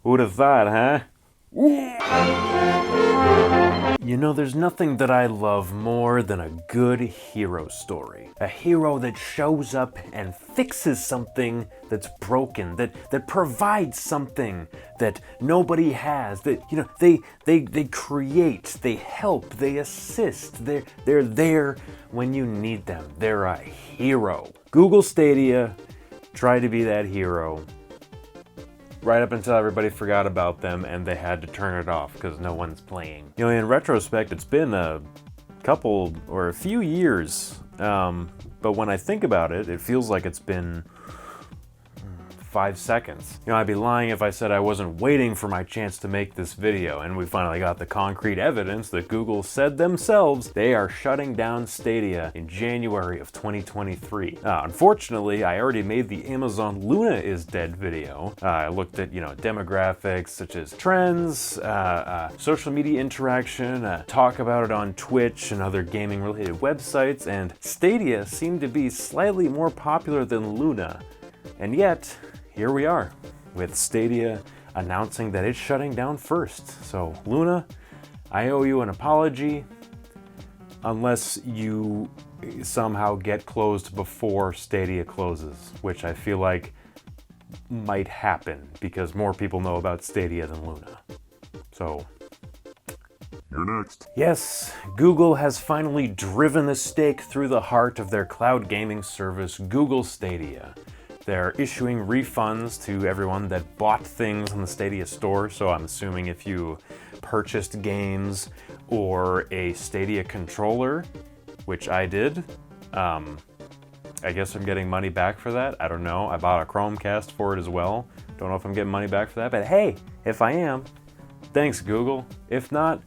Who'd have thought, huh? You know, there's nothing that I love more than a good hero story. A hero that shows up and fixes something that's broken, that provides something that nobody has, that, you know, they create, they help, they assist, they're there when you need them. They're a hero. Google Stadia tried to be that hero right up until everybody forgot about them and they had to turn it off because no one's playing. You know, in retrospect, it's been a couple or a few years, but when I think about it, it feels like it's been 5 seconds. You know, I'd be lying if I said I wasn't waiting for my chance to make this video, and we finally got the concrete evidence that Google said themselves they are shutting down Stadia in January of 2023. Unfortunately, I already made the Amazon Luna is dead video. I looked at, you know, demographics such as trends, social media interaction, talk about it on Twitch and other gaming related websites, and Stadia seemed to be slightly more popular than Luna. And yet, here we are, with Stadia announcing that it's shutting down first. So, Luna, I owe you an apology, unless you somehow get closed before Stadia closes, which I feel like might happen, because more people know about Stadia than Luna. So, you're next. Yes, Google has finally driven the stake through the heart of their cloud gaming service, Google Stadia. They're issuing refunds to everyone that bought things on the Stadia store, so I'm assuming if you purchased games or a Stadia controller, which I did, I guess I'm getting money back for that. I don't know. I bought a Chromecast for it as well. Don't know if I'm getting money back for that, but hey, if I am, thanks Google. If not,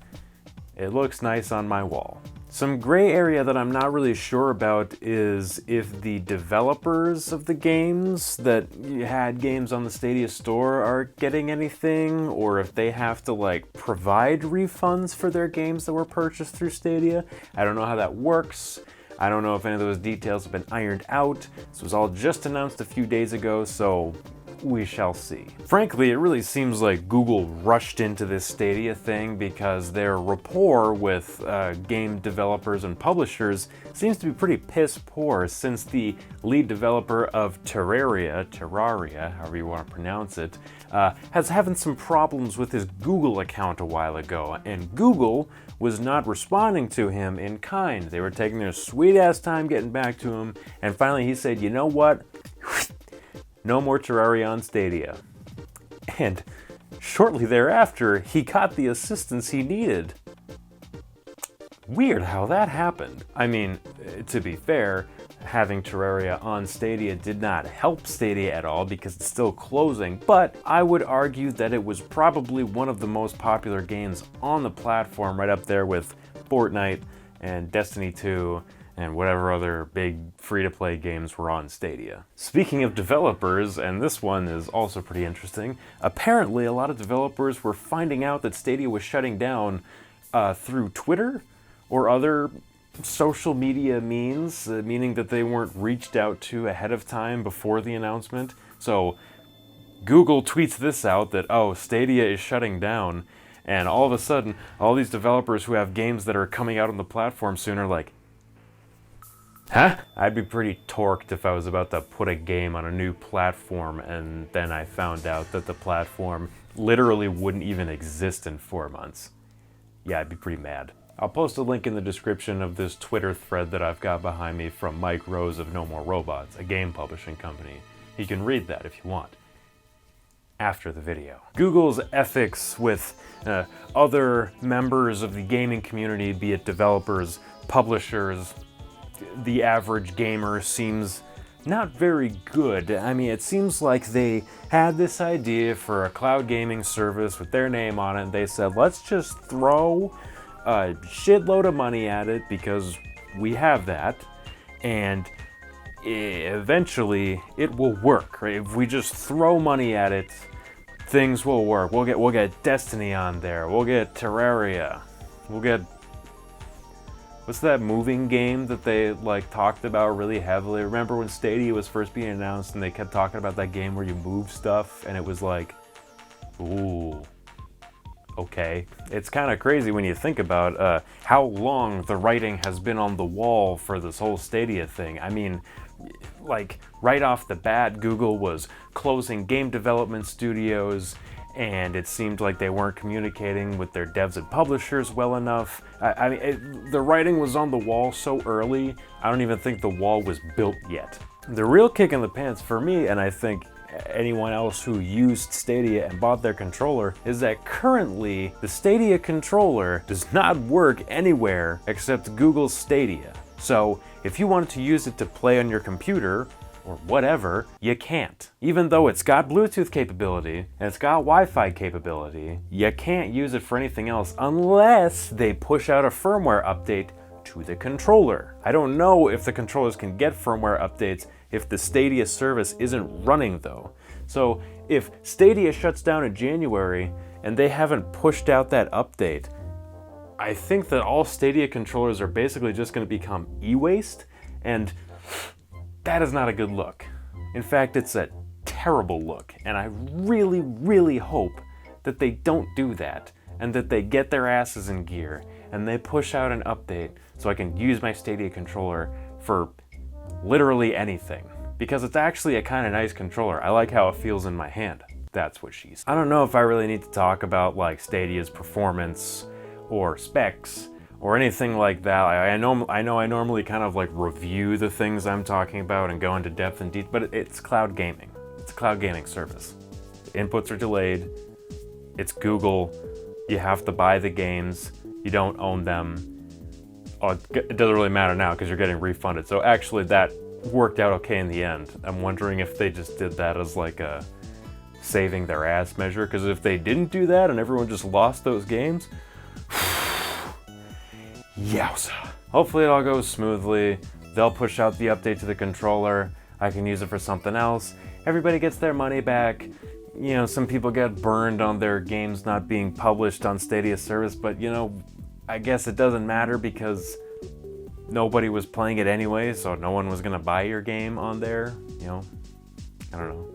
it looks nice on my wall. Some gray area that I'm not really sure about is if the developers of the games that had games on the Stadia store are getting anything, or if they have to like provide refunds for their games that were purchased through Stadia. I don't know how that works. I don't know if any of those details have been ironed out. This was all just announced a few days ago, so we shall see. Frankly, it really seems like Google rushed into this Stadia thing because their rapport with game developers and publishers seems to be pretty piss poor, since the lead developer of Terraria, however you want to pronounce it, has having some problems with his Google account a while ago, and Google was not responding to him in kind. They were taking their sweet ass time getting back to him, and finally he said, you know what? No more Terraria on Stadia. And shortly thereafter, he got the assistance he needed. Weird how that happened. I mean, to be fair, having Terraria on Stadia did not help Stadia at all because it's still closing, but I would argue that it was probably one of the most popular games on the platform, right up there with Fortnite and Destiny 2 and whatever other big free-to-play games were on Stadia. Speaking of developers, and this one is also pretty interesting, apparently a lot of developers were finding out that Stadia was shutting down through Twitter or other social media means, meaning that they weren't reached out to ahead of time before the announcement. So Google tweets this out that, oh, Stadia is shutting down, and all of a sudden, all these developers who have games that are coming out on the platform soon are like, huh? I'd be pretty torqued if I was about to put a game on a new platform and then I found out that the platform literally wouldn't even exist in 4 months. Yeah, I'd be pretty mad. I'll post a link in the description of this Twitter thread that I've got behind me from Mike Rose of No More Robots, a game publishing company. You can read that if you want after the video. Google's ethics with other members of the gaming community, be it developers, publishers, the average gamer, seems not very good. I mean, it seems like they had this idea for a cloud gaming service with their name on it, and they said, let's just throw a shitload of money at it because we have that, and eventually it will work, right? If we just throw money at it, things will work. We'll get Destiny on there, we'll get Terraria, we'll get What's that moving game that they like talked about really heavily? Remember when Stadia was first being announced and they kept talking about that game where you move stuff and it was like, ooh, okay. It's kind of crazy when you think about how long the writing has been on the wall for this whole Stadia thing. I mean, like right off the bat, Google was closing game development studios, and it seemed like they weren't communicating with their devs and publishers well enough. I mean, the writing was on the wall so early, I don't even think the wall was built yet. The real kick in the pants for me, and I think anyone else who used Stadia and bought their controller, is that currently the Stadia controller does not work anywhere except Google's Stadia. So if you wanted to use it to play on your computer, or whatever, you can't. Even though it's got Bluetooth capability and it's got Wi-Fi capability, you can't use it for anything else unless they push out a firmware update to the controller. I don't know if the controllers can get firmware updates if the Stadia service isn't running though. So if Stadia shuts down in January and they haven't pushed out that update, I think that all Stadia controllers are basically just going to become e-waste, and that is not a good look. In fact, it's a terrible look, and I really, really hope that they don't do that, and that they get their asses in gear, and they push out an update so I can use my Stadia controller for literally anything. Because it's actually a kind of nice controller. I like how it feels in my hand. That's what she said. I don't know if I really need to talk about like Stadia's performance or specs or anything like that. I know I normally kind of like review the things I'm talking about and go into depth and detail, but it's cloud gaming. It's a cloud gaming service. Inputs are delayed. It's Google. You have to buy the games. You don't own them. Oh, it doesn't really matter now because you're getting refunded. So actually that worked out okay in the end. I'm wondering if they just did that as like a saving their ass measure, because if they didn't do that and everyone just lost those games, yowza. Hopefully it all goes smoothly. They'll push out the update to the controller. I can use it for something else. Everybody gets their money back. You know, some people get burned on their games not being published on Stadia service, but you know, I guess it doesn't matter because nobody was playing it anyway, so no one was gonna buy your game on there. You know, I don't know.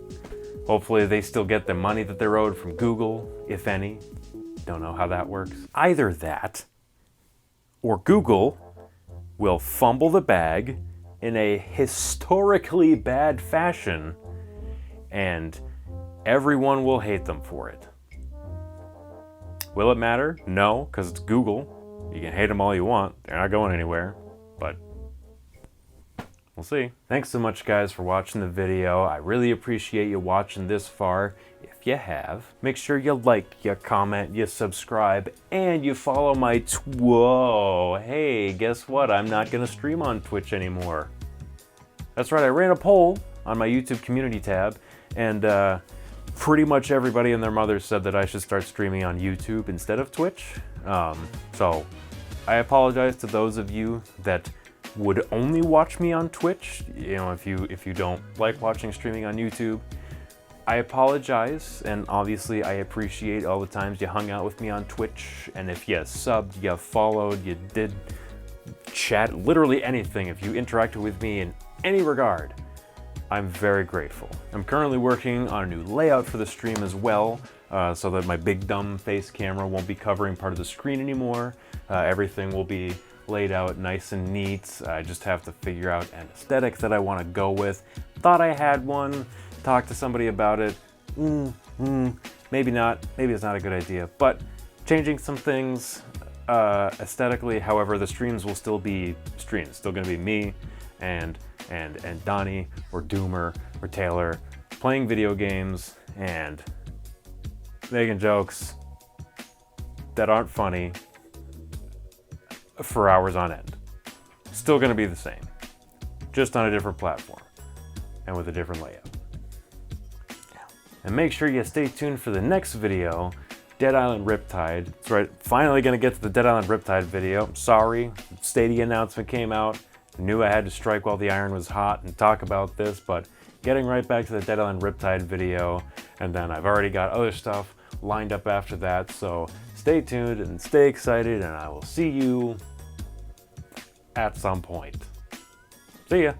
Hopefully they still get the money that they're owed from Google, if any. Don't know how that works. Either that, or Google will fumble the bag in a historically bad fashion, and everyone will hate them for it. Will it matter? No, because it's Google. You can hate them all you want. They're not going anywhere, but we'll see. Thanks so much, guys, for watching the video. I really appreciate you watching this far. If you have, make sure you like, you comment, you subscribe, and you follow my Whoa, hey, guess what? I'm not gonna stream on Twitch anymore. That's right, I ran a poll on my YouTube community tab, and pretty much everybody and their mother said that I should start streaming on YouTube instead of Twitch. So I apologize to those of you that would only watch me on Twitch. You know, if you don't like watching streaming on YouTube, I apologize, and obviously I appreciate all the times you hung out with me on Twitch, and if you subbed, you followed, you did chat, literally anything, if you interacted with me in any regard, I'm very grateful. I'm currently working on a new layout for the stream as well, so that my big dumb face camera won't be covering part of the screen anymore. Everything will be laid out nice and neat. I just have to figure out an aesthetic that I want to go with. Thought I had one, talked to somebody about it. Maybe not, maybe it's not a good idea, but changing some things aesthetically. However, the streams will still be streams. It's still gonna be me and Donnie or Doomer or Taylor playing video games and making jokes that aren't funny for hours on end. Still gonna be the same, just on a different platform and with a different layout. And make sure you stay tuned for the next video, Dead Island Riptide. That's right, finally gonna get to the Dead Island Riptide video. Sorry, Stadia announcement came out. Knew I had to strike while the iron was hot and talk about this, but getting right back to the Dead Island Riptide video, and then I've already got other stuff lined up after that, so stay tuned and stay excited, and I will see you at some point. See ya.